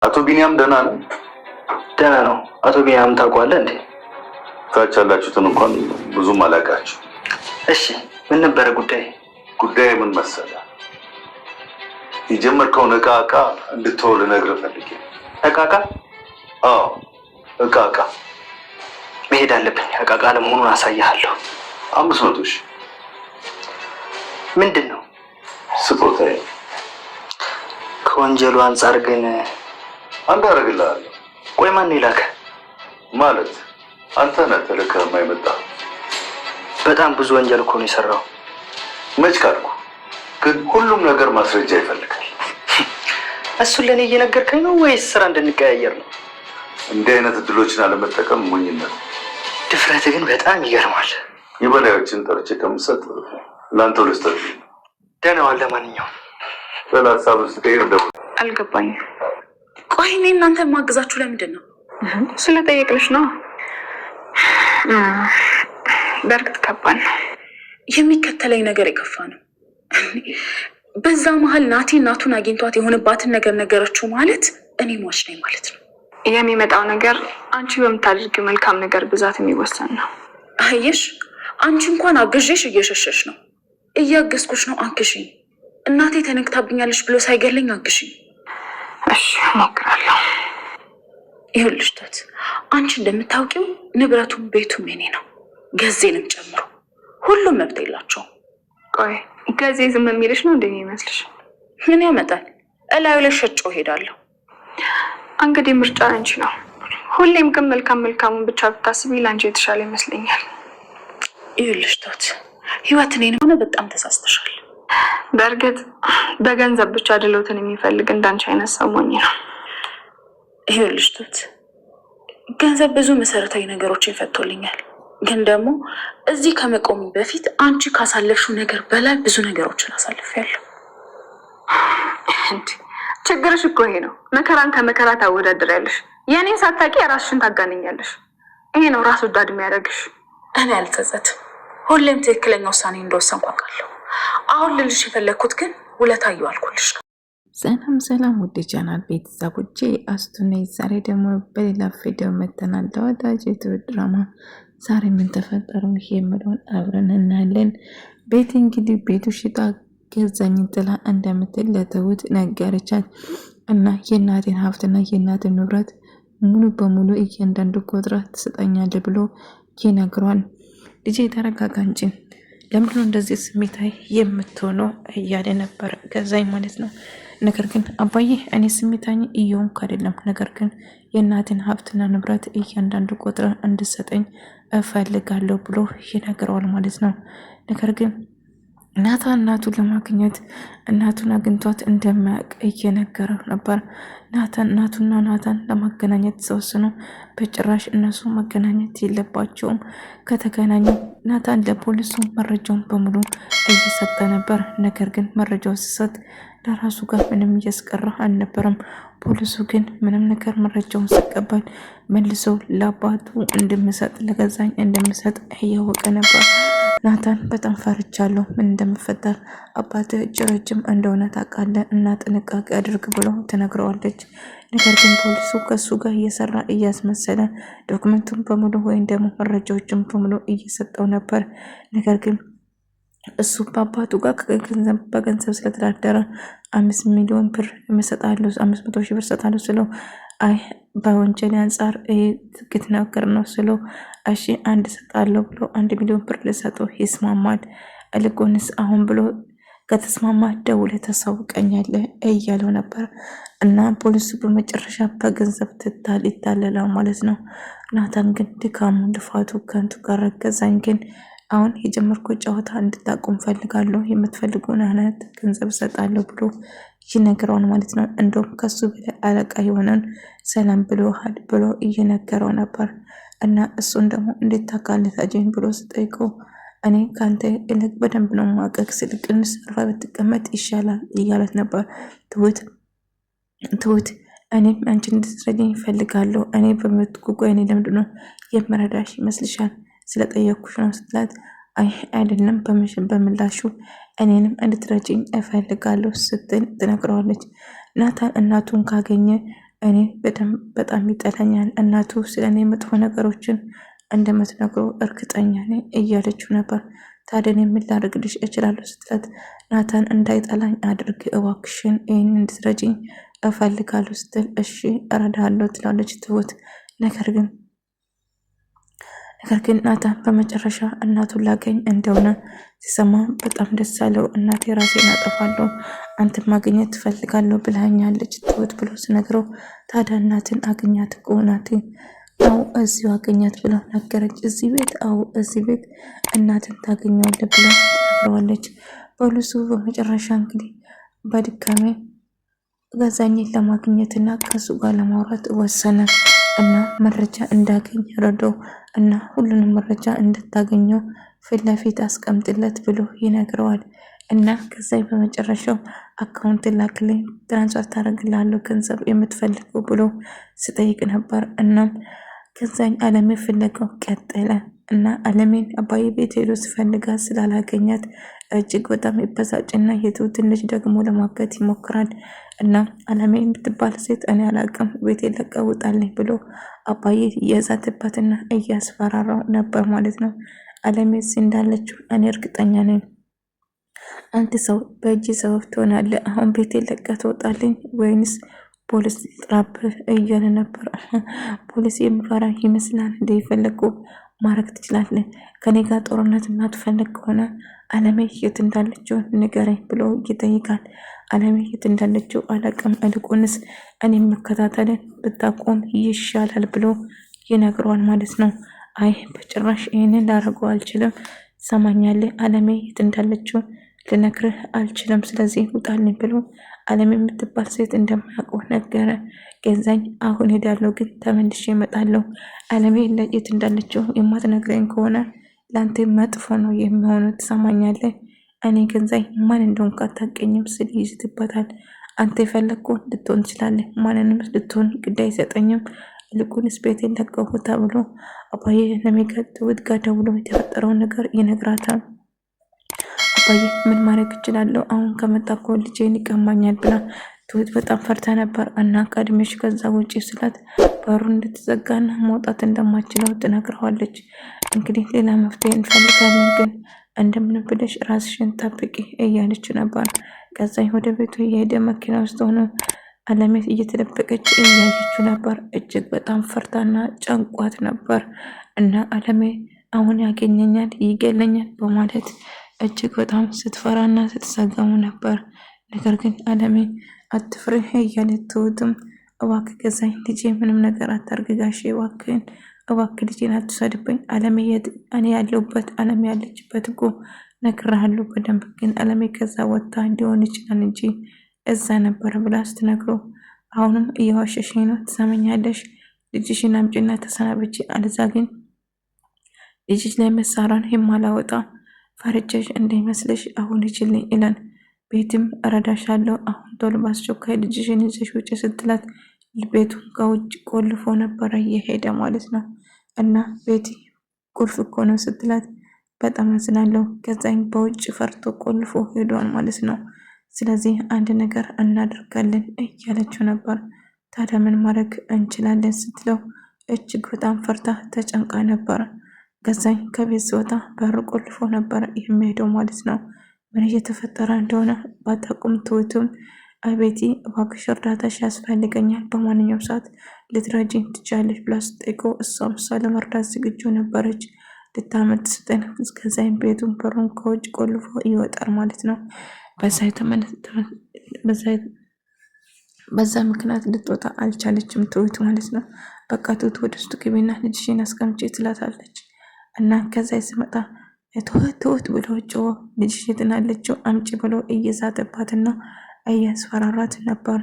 አቶ ቢኒያም ደህና ነው? ደህና ነው። አቶ ቢኒያም ታውቀዋለህ እንዴ? ታች ያላችሁትን እንኳን ብዙም አላውቃችሁ። እሺ ምን ነበረ ጉዳይ? ጉዳይ ምን መሰለህ? የጀመርከውን እቃ እንድትተው ልነግርህ ፈልጌ። እቃ? አዎ እቃ መሄድ አለብኝ። እቃ ለመሆኑን አሳያለሁ። 500 ሺህ። ምንድን ነው? ስጦታዬ። ከወንጀሉ አንጻር ግን አንድ አደርግልሃለሁ። ቆይ ማን ይላከ? ማለት አንተ ነህ ተልከህ የማይመጣ። በጣም ብዙ ወንጀል እኮ ነው የሰራው። መች ካልኩ ግን ሁሉም ነገር ማስረጃ ይፈልጋል። እሱን ለኔ እየነገርከኝ ነው ወይስ ስራ እንድንቀያየር ነው? እንዲህ አይነት እድሎችን አለመጠቀም ሞኝነት። ድፍረት ግን በጣም ይገርማል። የበላዮችን ጠርቼ ከምሰጥ ለአንተ ልስጠት። ደህና ዋል። ለማንኛውም በላሳብ ስቀይር እንደው አልገባኝም። ቆይ እኔ እናንተ ማግዛችሁ ለምንድን ነው? ስለጠየቅልሽ ነው። በእርግጥ ከባድ ነው። የሚከተለኝ ነገር የከፋ ነው። በዛ መሀል ናቲ እናቱን አግኝቷት የሆነባትን ነገር ነገረችው ማለት እኔ ሟች ነኝ ማለት ነው። የሚመጣው ነገር አንቺ በምታደርጊው መልካም ነገር ብዛት የሚወሰን ነው። አየሽ፣ አንቺ እንኳን አግዤሽ እየሸሸሽ ነው። እያገዝኩሽ ነው፣ አግዥኝ። እናቴ ተነግታብኛለሽ ብሎ ሳይገለኝ አግዥኝ። እሺ እሞክራለሁ። ይኸውልሽ ቶት፣ አንቺ እንደምታውቂው ንብረቱም ቤቱም የኔ ነው፣ ገዜንም ጨምሮ ሁሉም መብት የላቸውም። ቆይ ገዜ ዝም የሚልሽ ነው እንደሚመስልሽ? ምን ያመጣል? እላዩ ላይ ሸጬው ሄዳለሁ። እንግዲህ ምርጫ አንቺ ነው። ሁሌም ግን መልካሙን ብቻ ብታስቢ ለአንቺ የተሻለ ይመስለኛል። ይኸውልሽ ቶት፣ ህይወት እኔን ሆነ በጣም ተሳስተሻል። በእርግጥ በገንዘብ ብቻ ድሎትን የሚፈልግ እንዳንቺ አይነት ሰው ሞኝ ነው። ይኸውልሽ ቶት፣ ገንዘብ ብዙ መሰረታዊ ነገሮችን ፈቶልኛል። ግን ደግሞ እዚህ ከመቆሚ በፊት አንቺ ካሳለፍሽው ነገር በላይ ብዙ ነገሮችን አሳልፌያለሁ። ችግርሽ እኮ ይሄ ነው። መከራን ከመከራ ታወዳድሪያለሽ። የእኔን ሳታውቂ የራስሽን ታጋንኛለሽ። ይሄ ነው ራስ ወዳድ የሚያደርግሽ። እኔ አልጸጸትም። ሁሌም ትክክለኛ ውሳኔ እንደወሰንኩ አውቃለሁ። አሁን ልልሽ የፈለግኩት ግን ውለታ እየዋልኩልሽ ነው። ሰላም ውድ ቻናል ቤተሰቦቼ፣ አስቱ ነኝ። ዛሬ ደግሞ በሌላ ቪዲዮ መተናል። ተወዳጅ የትሁት ድራማ ዛሬ ምን ተፈጠረው የምለውን አብረን እናያለን። ቤት እንግዲህ ቤቱ ሽጣ ገዛኝ ጥላ እንደምትል ለትሁት ነገረቻት እና የእናቴን ሀብትና የእናቴን ንብረት ሙሉ በሙሉ እያንዳንዱ ቆጥራ ትሰጠኛለህ ብሎ ይነግሯል። ልጄ ተረጋጋ እንጂ ለምንድነው እንደዚህ ስሜታዊ የምትሆነው እያለ ነበር ገዛኝ ማለት ነው። ነገር ግን አባዬ እኔ ስሜታዊ እየሆንኩ አይደለም፣ ነገር ግን የእናቴን ሀብትና ንብረት እያንዳንዱ ቆጥረ እንድሰጠኝ እፈልጋለሁ ብሎ ይነግረዋል ማለት ነው። ነገር ግን ናታን እናቱን ለማግኘት እናቱን አግኝቷት እንደማያውቅ እየነገረው ነበር። እናቱና ናታን ለማገናኘት ተወስኖ በጭራሽ እነሱ መገናኘት የለባቸውም። ከተገናኙ ናታን ለፖሊሱ መረጃውን በሙሉ እየሰጠ ነበር። ነገር ግን መረጃው ሲሰጥ ለራሱ ጋር ምንም እያስቀረ አልነበረም። ፖሊሱ ግን ምንም ነገር መረጃውን ሲቀበል መልሶ ለአባቱ እንደምሰጥ ለገዛኝ እንደምሰጥ እያወቀ ነበር። ናታን በጣም ፈርቻለሁ፣ ምን እንደምፈጠር አባት እጅ ረጅም እንደሆነ ታውቃለህ እና ጥንቃቄ አድርግ ብሎ ትነግረዋለች። ነገር ግን ፖሊሱ ከሱ ጋር እየሰራ እያስመሰለ ዶክመንቱን በሙሉ ወይም ደግሞ መረጃዎችን በሙሉ እየሰጠው ነበር። ነገር ግን እሱ በአባቱ ጋር በገንዘብ ስለተዳደረ 5 ሚሊዮን ብር እሰጣለሁ፣ 500 ሺህ ብር እሰጣለሁ ስለው አይ በወንጀል አንጻር ትግት ነገር ነው ስለው እሺ 1 እሰጣለሁ ብሎ 1 ሚሊዮን ብር ልሰጠው ይስማማል። እልቁንስ አሁን ብሎ ከተስማማ ደውለህ ታሳውቀኛለህ እያለው ነበር እና ፖሊሱ በመጨረሻ በገንዘብ ይታለላል ማለት ነው። ናታን ግን ድካሙ ልፋቱ ከንቱ ጋር ገዛኝ ግን አሁን የጀመርኩት ጨዋታ እንድታቆም ፈልጋለሁ፣ የምትፈልጉን አይነት ገንዘብ እሰጣለሁ ብሎ ይነግረዋል ማለት ነው። እንደውም ከሱ በላይ አለቃ የሆነን ሰላም ብሎሃል ብሎ እየነገረው ነበር እና እሱን ደግሞ እንዴት ታውቃለህ ብሎ ስጠይቀው እኔ ካንተ ይልቅ በደንብ ነው ማቀቅ ስልቅንስ አርፋ ብትቀመጥ ይሻላል እያለት ነበር። ትሁት እኔም አንቺ እንድትረጂኝ እፈልጋለሁ። እኔ በምትጉጓይ እኔ ለምንድን ነው የምረዳሽ ይመስልሻል? ስለጠየኩሽ ነው ስትላት አይ አይደለም በምላሹ እኔንም እንድትረጂኝ እፈልጋለሁ ስትል ትነግረዋለች። ናታን እናቱን ካገኘ እኔ በጣም ይጠላኛል። እናቱ ስለ እኔ መጥፎ ነገሮችን እንደምትነግረው እርግጠኛ ነኝ እያለችው ነበር። ታዲያ እኔ ምን ላደርግልሽ እችላለሁ ስትላት ናታን እንዳይጠላኝ አድርግ እባክሽን፣ ይህን እንድትረጂኝ እፈልጋለሁ ስትል እሺ እረዳለሁ ትላለች ትሁት። ነገር ግን ናታን በመጨረሻ እናቱን ላገኝ እንደሆነ ሲሰማ በጣም ደስ አለው። እናቴ ራሴን አጠፋለሁ አንተን ማግኘት ትፈልጋለሁ ብላኛለች ትሁት ብሎ ሲነግረው ታዲያ እናትን አገኛት እኮ ናቴ አው እዚሁ አገኛት ብላ ነገረች። እዚህ ቤት? አው እዚህ ቤት እናትን ታገኘዋለህ ብላ ትነግረዋለች። ፖሊሱ በመጨረሻ እንግዲህ በድጋሜ ገዛኝን ለማግኘትና ከሱ ጋር ለማውራት ወሰነ እና መረጃ እንዳገኝ ረዳው እና ሁሉንም መረጃ እንድታገኘው ፊት ለፊት አስቀምጥለት ብሎ ይነግረዋል። እና ከዛ በመጨረሻው አካውንት ላክልኝ ትራንስፈር ታደርግልሃለሁ ገንዘብ የምትፈልገው ብሎ ስጠይቅ ነበር። እናም ከዛኝ አለሜ ፍለጋው ቀጠለ እና አለሜን አባዬ ቤት ሄዶ ሲፈልጋት ስላላገኛት እጅግ በጣም ይበሳጭና የትሁትን ልጅ ደግሞ ለማገት ይሞክራል። እና አለሜ የምትባል ሴት እኔ አላቅም ቤት ለቀውጣልኝ ብሎ አባዬ እየዛተበትና እያስፈራራው ነበር ማለት ነው። አለሜ እንዳለችው እኔ እርግጠኛ ነኝ አንተ ሰው በእጅ ሰበብ ትሆናለህ። አሁን ቤት ለቀህ ትወጣልኝ ወይንስ ፖሊስ ጥራብህ እያለ ነበር። ፖሊስ የሚፈራ ይመስላል እንደ ይፈለጉ ማድረግ ትችላለህ። ከኔ ጋር ጦርነት የማትፈልግ ከሆነ አለሜ የት እንዳለችው ንገረኝ ብሎ ይጠይቃል። አለሜ የት እንዳለችው አላቅም፣ እልቁንስ እኔ መከታተልን ብታቆም ይሻላል ብሎ ይነግረዋል ማለት ነው። አይ በጭራሽ ይህንን ላደርገው አልችልም። ሰማኛለህ? አለሜ የት እንዳለችው ልነግርህ አልችልም። ስለዚህ ውጣልኝ ብሎ አለሜ የምትባል ሴት እንደማያውቀው ነገረ። ገዛኝ አሁን ሄዳለሁ፣ ግን ተመልሼ እመጣለሁ። አለሜ የት እንዳለችው የማትነግረኝ ከሆነ ለአንተ መጥፎ ነው የሚሆነው። ትሰማኛለህ? እኔ ገዛኝ ማን እንደሆንኩ አታውቅኝም ስል ይዝትበታል። አንተ የፈለግከው ልትሆን ትችላለህ፣ ማንንም ልትሆን ግድ አይሰጠኝም። ይልቁንስ ቤቴን ለቀው ተብሎ አባዬ ለሚቀጥውት ጋር ደውሎ የተፈጠረውን ነገር ይነግራታል። አባዬ ምን ማድረግ እችላለሁ? አሁን ከመጣ እኮ ልጄን ይቀማኛል ብላ ትሁት በጣም ፈርታ ነበር። እና ቀድሜሽ ከዛ ውጪ ስላት በሩን እንድትዘጋና መውጣት እንደማችለው ትነግረዋለች። እንግዲህ ሌላ መፍትሄ እንፈልጋለን፣ ግን እንደምን ብለሽ ራስሽን ጠብቂ እያለች ነበር። ከዛኝ ወደ ቤቱ የሄደ መኪና ውስጥ ሆኖ አለሜት እየተደበቀች እያየችው ነበር። እጅግ በጣም ፈርታና ጨንቋት ነበር። እና አለሜ አሁን ያገኘኛል ይገለኛል በማለት እጅግ በጣም ስትፈራና ስትሰጋሙ ነበር። ነገር ግን አለሜ አትፍሪ እያለ ትሁትም እባክህ ገዛኝ ልጄ ምንም ነገር አታርግ ጋሼ እባክህ ልጄን አትውሰድብኝ። አለሜ እኔ ያለሁበት አለሜ ያለችበት እኮ ነግሬሃለሁ በደንብ፣ ግን አለሜ ከዛ ወጥታ ሊሆን ይችላል እንጂ እዛ ነበረ ብላ ስትነግረው አሁንም እየዋሸሽኝ ነው። ትሰመኛለሽ? ልጅሽን አምጪና ተሰናብቼ፣ አለዛ ግን ልጅሽ ላይ መሳራን የማላወጣ ፈርጀሽ እንዳይመስልሽ አሁን ይችልኝ ይላል። ቤትም እረዳሻለሁ አሁን ቶሎ በአስቸኳይ ልጅሽን ይዘሽ ውጭ ስትላት ቤቱን ከውጭ ቆልፎ ነበረ እየሄደ ማለት ነው። እና ቤቲ ቁልፍ እኮ ነው ስትላት በጣም አዝናለሁ፣ ከዛኝ በውጭ ፈርቶ ቆልፎ ሄዷል ማለት ነው። ስለዚህ አንድ ነገር እናደርጋለን እያለችው ነበር። ታዲያ ምን ማድረግ እንችላለን ስትለው እጅግ በጣም ፈርታ ተጨንቃ ነበር። ከዛኝ ከቤት ሲወጣ በር ቆልፎ ነበር የሚሄደው ማለት ነው። ምን እየተፈጠረ እንደሆነ ባታውቁም ትሁትም አቤቲ እባክሽ እርዳታሽ ያስፈልገኛል፣ በማንኛውም ሰዓት ልትረጂኝ ትችያለሽ ብላ ስትጠይቀው እሷም ለመርዳት ዝግጁ ነበረች። ልታመጥ ስትል እስከዛኝ ቤቱን በሩን ከውጭ ቆልፎ ይወጣል ማለት ነው። በዛ ምክንያት ልትወጣ አልቻለችም ትሁት ማለት ነው። በቃ ትሁት ወደ ውስጥ ግቢና ልጅሽን አስቀምጪ ትላታለች። እና ከዛ ሲመጣ ትሁት ብሎ ጮኸ። ልጅሽ ትናለችው አምጪ ብሎ እየዛተባትና እያስፈራራት ነበር።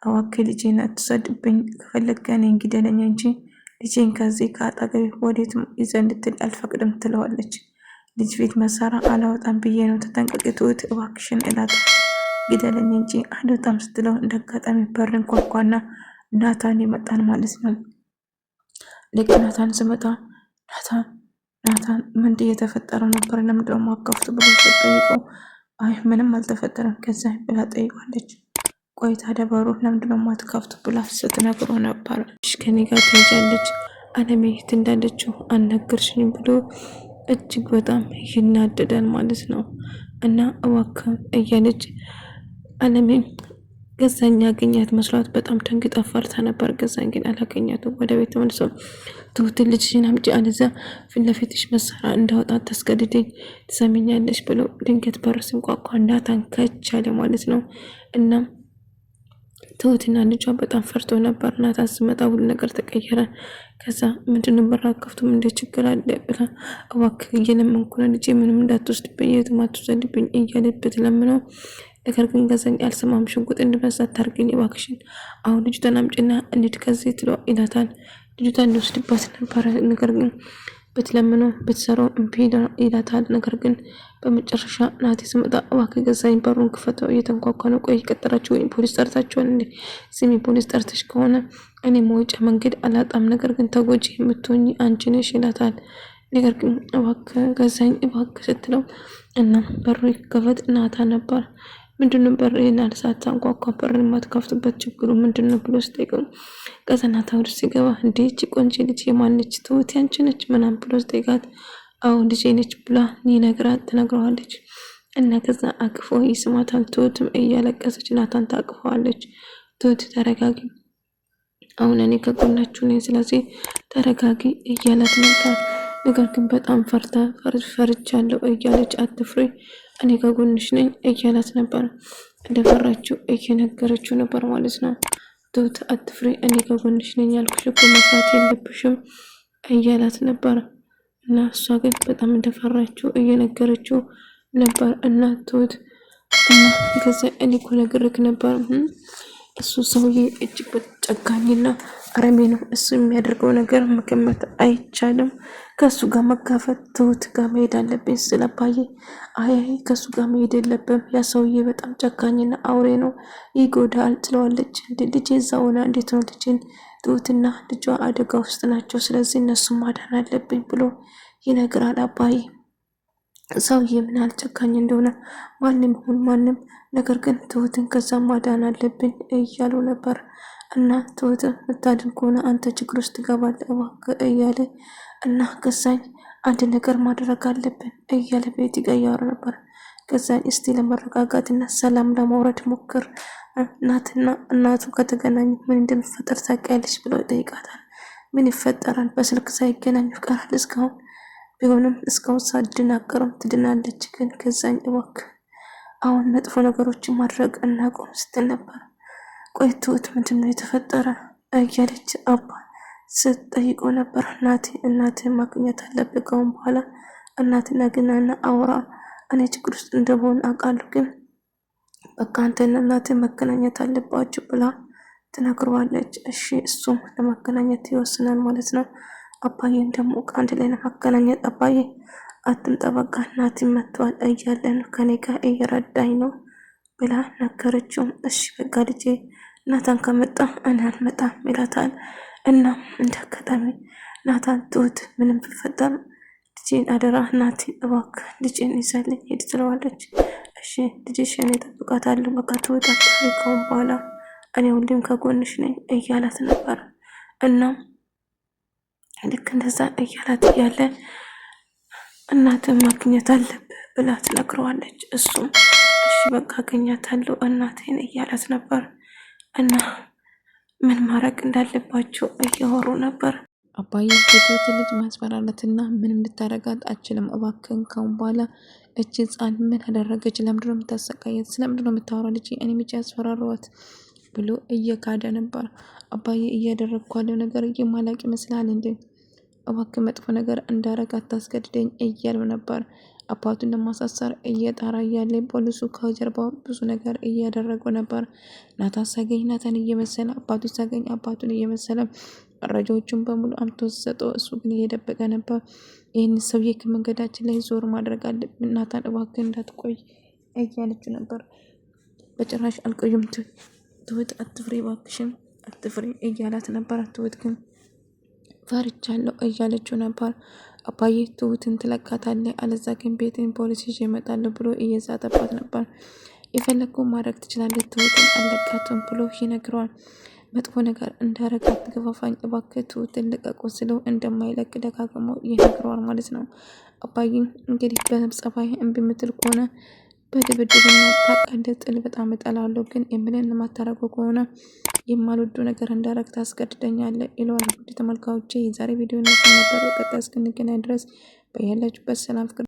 እባክህ ልጄን አትውሰድብኝ፣ ከፈለግህ እኔን ግደለኝ እንጂ ልጄን ከዚህ ከአጠገቤ ወዴትም ይዘህ እንድትል አልፈቅድም ትለዋለች። ልጅ ፊት መሳሪያ አላወጣም ብዬ ነው ተጠንቀቂ ትሁት እባክሽን እላት። ግደለኝ እንጂ አልወጣም ስትለው እንደ አጋጣሚ በርን ኳኳና ናታን ይመጣል ማለት ነው። ልክ ናታን ስመጣ ናታን ምንድን የተፈጠረ ነበር ለምንድነው ማከፍቱ ብሎ ተጠይቀው አይ ምንም አልተፈጠረም ከዛ ብላ ጠይቃለች። ቆይ ታዲያ በሩን ለምንድነው የማትከፍቱ ብላ ስትነግረው ነበር። ከኔ ጋር ትሄጃለች አለሜ የት እንዳለችው አልነገርሽኝም ብሎ እጅግ በጣም ይናደዳል ማለት ነው። እና እባክህ እያለች አለሜ ገዛኝ ያገኛት መስሏት በጣም ደንግጣ ፈርታ ነበር። ገዛኝ ግን አላገኛትም። ወደ ቤት ተመልሶ ትሁትን ልጅሽን አምጪ አለዚያ ፊት ለፊትሽ መሳሪያ እንዳወጣ ታስገድደኝ ትሰሚኛለሽ ብሎ ድንገት በር ሲንኳኳ ናታን ከች አለ ማለት ነው። እናም ትሁትና ልጇ በጣም ፈርቶ ነበር። ናታን ስመጣ ሁሉ ነገር ተቀየረ። ከዛ ምንድነው በር አከፍቱም እንደ ችግር አለ ብላ እባክህ እየለመንኩ ነው ልጄ ምንም እንዳትወስድብኝ የትም አትወስድብኝ እያለበት ለምነው ነገር ግን ገዛኝ አልሰማም። ሽጉጥ እንድመሳት ታርገኝ እባክሽን አሁን ልጅቷን አምጪና እንሂድ ከዚህ ትለው ይላታል። ልጅቷን እንወስድባት ነበር ነገር ግን ብትለምነው ብትሰራው እምቢ ይላታል። ነገር ግን በመጨረሻ ናቲ ስመጣ እባክህ ገዛኝ በሩን ክፈተው እየተንኳኳ ነው። ቆይ ቀጠራችሁ ወይ ፖሊስ ጠርታችኋል እንዴ? ስሚ ፖሊስ ጠርተሽ ከሆነ እኔ መውጫ መንገድ አላጣም፣ ነገር ግን ተጎጂ የምትሆኚ አንቺ ነሽ ይላታል። ነገር ግን እባክህ ገዛኝ እባክህ ስትለው እና በሩ ይከፈት ናታ ነበር። ምንድነው በሬን አልሳት አንኳኳ በርን የማትከፍቱበት ችግሩ ምንድነው ብሎ ሲጠይቀው ከዛናታ ወደ ሲገባ እንዴ እቺ ቆንጆ ልጅ የማነች ትሁት ያንቺ ነች ምናምን ብሎ ሲጠይቃት አዎ ልጄ ነች ብላ ትነግረዋለች። እና ከዛ አቅፎ ይስማታል። ትሁትም እያለቀሰች ናታን ታቅፈዋለች። ትሁት ተረጋጊ አሁን እኔ ከጎናችሁ ነኝ ስለዚህ ተረጋጊ እያላት ነበር። ነገር ግን በጣም ፈርቻለሁ እያለች አትፍሪ እኔ ከጎንሽ ነኝ እያላት ነበር። እንደፈራችው እየነገረችው ነበር ማለት ነው። ትሁት አትፍሪ እኔ ከጎንሽ ነኝ ያልኩሽ እኮ መፍራት የለብሽም እያላት ነበር። እና እሷ ግን በጣም እንደፈራችው እየነገረችው ነበር። እና ትሁት እና ከዛ እኔ እኮ ነግሬክ ነበር እሱ ሰውዬ እጅግ ጨካኝና አረሜ ነው። እሱ የሚያደርገው ነገር መገመት አይቻልም። ከሱ ጋር መጋፈጥ ትሁት ጋር መሄድ አለብኝ ስለባየ አይ ከሱ ጋር መሄድ የለብም ያ ሰውዬ በጣም ጨካኝና አውሬ ነው ይጎዳል ትለዋለች። ልጄ እዛውና እንዴት ነው ልጄን ትሁትና ልጇ አደጋ ውስጥ ናቸው ስለዚህ እነሱ ማዳን አለብኝ ብሎ ይነግራል አባዬ። ሰውዬ ምን ያህል ጨካኝ እንደሆነ ማንም ይሁን ማንም ነገር ግን ትሁትን ከዛ ማዳን አለብኝ እያሉ ነበር። እና ትሁትን ምታድን ከሆነ አንተ ችግር ውስጥ ትገባለህ እባክህ እያለ እና ገዛኝ አንድ ነገር ማድረግ አለብን እያለ ቤት ይቀያሩ ነበር። ገዛኝ እስቲ ለመረጋጋትና ሰላም ለማውረድ ሞክር እናትና እናቱ ከተገናኙ ምን እንደሚፈጠር ታውቂያለሽ ብሎ ይጠይቃታል። ምን ይፈጠራል በስልክ ሳይገናኙ ይቀራል እስካሁን ቢሆንም እስካሁን ሳትደናገረም ትድናለች። ግን ገዛኝ እባክህ አሁን መጥፎ ነገሮችን ማድረግ እናቆም ስትል ነበር። ቆይ ትሁት ምንድነው የተፈጠረ እያለች አባ ስትጠይቀው ነበር። እናቴን ማግኘት አለብህ ከአሁን በኋላ እናቴን አግናና አውራ እኔ ችግር ውስጥ እንደሆነ አውቃለሁ ግን በቃ አንተና እናቴን መገናኘት አለባችሁ ብላ ትነግረዋለች። እሺ እሱም ለመገናኘት ይወስናል ማለት ነው። አባዬን ደግሞ ከአንድ ላይ ለማገናኘት አባዬ አትምጣ በቃ እናቴ መጥቷል እያለን ከኔ ጋር እየረዳኝ ነው ብላ ነገረችው። እሺ በቃ ልጄ ናታን ከመጣ እኔ አልመጣም ይላታል። እና እንደ አጋጣሚ ናታን ትሁት ምንም ቢፈጠር ልጄን አደራ እናቴ እባክህ ልጄን ይዘልኝ ሄድ ትለዋለች። እሺ ልጅሽ እኔ እጠብቃታለሁ በቃ ትሁት አትፍሪ ከአሁን በኋላ እኔ ሁሌም ከጎንሽ ነኝ እያላት ነበር። እና ልክ እንደዛ እያላት እያለ እናትን ማግኘት አለብህ ብላ ትነግረዋለች። እሱም እሺ በቃ አገኛታለሁ እናቴን እያላት ነበር። እና ምን ማድረግ እንዳለባቸው እያወሩ ነበር። አባዬ የትሁት ልጅ ማስፈራራትና ምንም ልታረጋት አችልም እባክህን ካሁን በኋላ እቺ ህፃን ምን አደረገች ለምንድነው የምታሰቃየት ስለምንድነው የምታወራ ልጅ እኔ ብቻ ያስፈራረዋት ብሎ እየካደ ነበር። አባዬ እያደረግኩ ያለው ነገር የማላቅ ይመስላል እንዴ እባክህ መጥፎ ነገር እንዳረግ አታስገድደኝ እያለው ነበር። አባቱን ለማሳሰር እየጣራ እያለ ፖሊሱ ከጀርባው ብዙ ነገር እያደረገው ነበር። ናታን ሳገኝ ናታን እየመሰለ አባቱ ሳገኝ አባቱን እየመሰለ መረጃዎቹን በሙሉ አምጥቶ ሰጠው። እሱ ግን እየደበቀ ነበር። ይህን ሰውዬ ከመንገዳችን ላይ ዞር ማድረግ አለብን ናታን እባክህ እንዳትቆይ እያለችው ነበር። በጭራሽ አልቆይም ትሁት አትፍሪ እባክሽን አትፍሪ እያላት ነበር። ትሁት ግን ፈርቻለሁ እያለችው ነበር። አባዬ ትሁትን ትለቃታለህ አለዛ ግን ቤትን ፖሊስ ይዤ እመጣለሁ ብሎ እየዛተባት ነበር። የፈለግከውን ማድረግ ትችላለህ፣ ትሁትን አለቃትም ብሎ ይነግረዋል። መጥፎ ነገር እንዳረጋት ገፋፋኝ እባክህ ትሁትን ልቀቁ ስለው እንደማይለቅ ደጋግሞ ይነግረዋል ማለት ነው። አባዬም እንግዲህ በጸባይ እምቢ የምትል ከሆነ በድብድብና ታውቃለህ፣ ጥል በጣም እጠላለሁ፣ ግን የምልን የማታረገው ከሆነ የማልወዱ ነገር እንዳረግ ታስገድደኛለህ ይለዋል። ውድ ተመልካቾቼ የዛሬ ቪዲዮ ነበር። በቀጣይ እስክንገናኝ ድረስ በያላችሁበት ሰላም ፍቅር